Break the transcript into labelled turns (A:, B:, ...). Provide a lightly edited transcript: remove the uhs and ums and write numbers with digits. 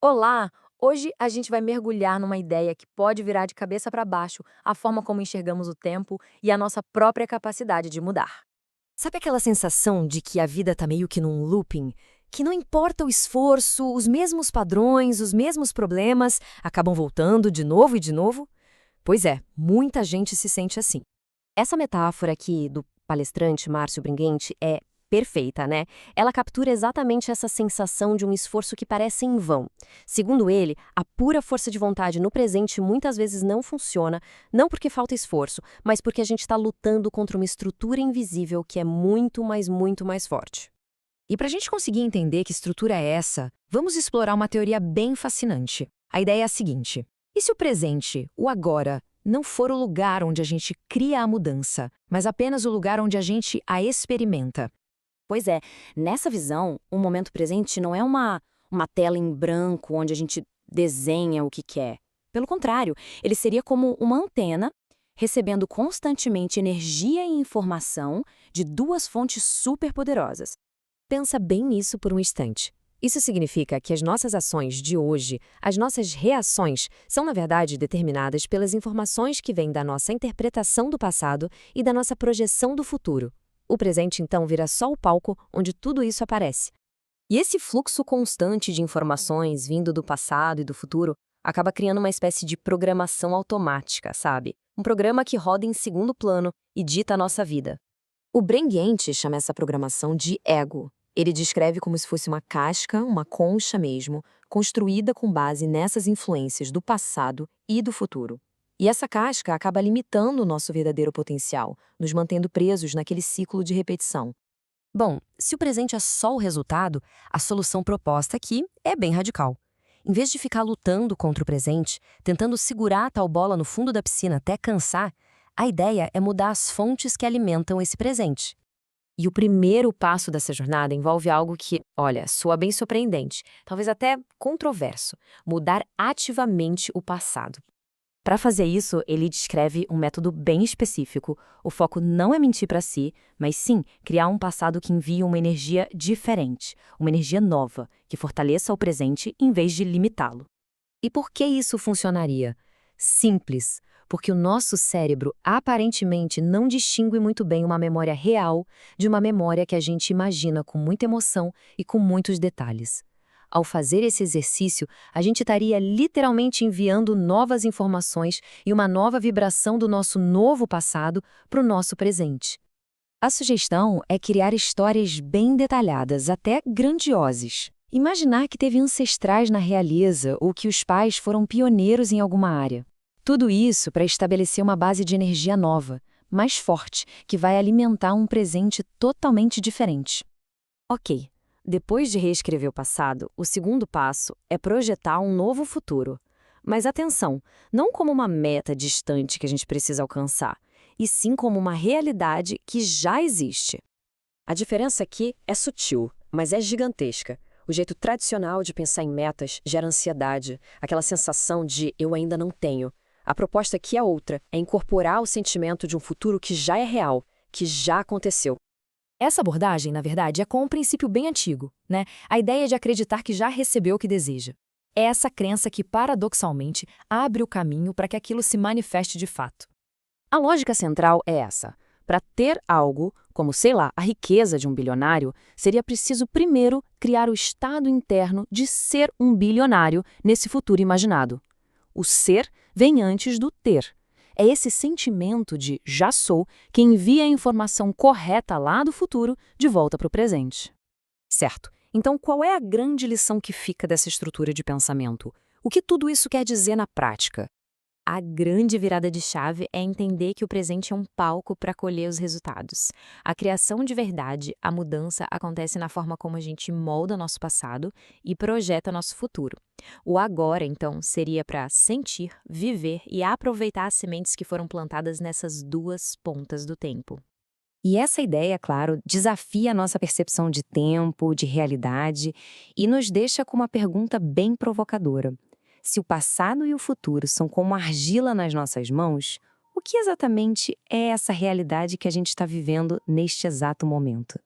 A: Olá! Hoje a gente vai mergulhar numa ideia que pode virar de cabeça para baixo a forma como enxergamos o tempo e a nossa própria capacidade de mudar.
B: Sabe aquela sensação de que a vida tá meio que num looping? Que não importa o esforço, os mesmos padrões, os mesmos problemas acabam voltando de novo e de novo? Pois é, muita gente se sente assim. Essa metáfora aqui do palestrante Márcio Bringuente é perfeita, né? Ela captura exatamente essa sensação de um esforço que parece em vão. Segundo ele, a pura força de vontade no presente muitas vezes não funciona, não porque falta esforço, mas porque a gente está lutando contra uma estrutura invisível que é muito mais forte. E para a gente conseguir entender que estrutura é essa, vamos explorar uma teoria bem fascinante. A ideia é a seguinte: e se o presente, o agora, não for o lugar onde a gente cria a mudança, mas apenas o lugar onde a gente a experimenta?
C: Pois é, nessa visão, o momento presente não é uma tela em branco onde a gente desenha o que quer. Pelo contrário, ele seria como uma antena recebendo constantemente energia e informação de duas fontes superpoderosas.
B: Pensa bem nisso por um instante. Isso significa que as nossas ações de hoje, as nossas reações, são, na verdade, determinadas pelas informações que vêm da nossa interpretação do passado e da nossa projeção do futuro. O presente, então, vira só o palco onde tudo isso aparece. E esse fluxo constante de informações vindo do passado e do futuro acaba criando uma espécie de programação automática, sabe? Um programa que roda em segundo plano e dita a nossa vida. O Brenguiente chama essa programação de ego. Ele descreve como se fosse uma casca, uma concha mesmo, construída com base nessas influências do passado e do futuro. E essa casca acaba limitando o nosso verdadeiro potencial, nos mantendo presos naquele ciclo de repetição. Bom, se o presente é só o resultado, a solução proposta aqui é bem radical. Em vez de ficar lutando contra o presente, tentando segurar a tal bola no fundo da piscina até cansar, a ideia é mudar as fontes que alimentam esse presente. E o primeiro passo dessa jornada envolve algo que, olha, soa bem surpreendente, talvez até controverso: mudar ativamente o passado. Para fazer isso, ele descreve um método bem específico. O foco não é mentir para si, mas sim criar um passado que envie uma energia diferente, uma energia nova, que fortaleça o presente em vez de limitá-lo. E por que isso funcionaria? Simples, porque o nosso cérebro aparentemente não distingue muito bem uma memória real de uma memória que a gente imagina com muita emoção e com muitos detalhes. Ao fazer esse exercício, a gente estaria literalmente enviando novas informações e uma nova vibração do nosso novo passado para o nosso presente. A sugestão é criar histórias bem detalhadas, até grandiosas. Imaginar que teve ancestrais na realeza ou que os pais foram pioneiros em alguma área. Tudo isso para estabelecer uma base de energia nova, mais forte, que vai alimentar um presente totalmente diferente. Ok, depois de reescrever o passado, o segundo passo é projetar um novo futuro. Mas atenção, não como uma meta distante que a gente precisa alcançar, e sim como uma realidade que já existe. A diferença aqui é sutil, mas é gigantesca. O jeito tradicional de pensar em metas gera ansiedade, aquela sensação de eu ainda não tenho. A proposta aqui é outra, é incorporar o sentimento de um futuro que já é real, que já aconteceu. Essa abordagem, na verdade, é com um princípio bem antigo, né? A ideia de acreditar que já recebeu o que deseja. É essa crença que, paradoxalmente, abre o caminho para que aquilo se manifeste de fato. A lógica central é essa. Para ter algo, como, sei lá, a riqueza de um bilionário, seria preciso primeiro criar o estado interno de ser um bilionário nesse futuro imaginado. O ser vem antes do ter. É esse sentimento de já sou que envia a informação correta lá do futuro de volta para o presente. Certo. Então, qual é a grande lição que fica dessa estrutura de pensamento? O que tudo isso quer dizer na prática?
C: A grande virada de chave é entender que o presente é um palco para colher os resultados. A criação de verdade, a mudança, acontece na forma como a gente molda nosso passado e projeta nosso futuro. O agora, então, seria para sentir, viver e aproveitar as sementes que foram plantadas nessas duas pontas do tempo.
B: E essa ideia, claro, desafia a nossa percepção de tempo, de realidade e nos deixa com uma pergunta bem provocadora. Se o passado e o futuro são como argila nas nossas mãos, o que exatamente é essa realidade que a gente está vivendo neste exato momento?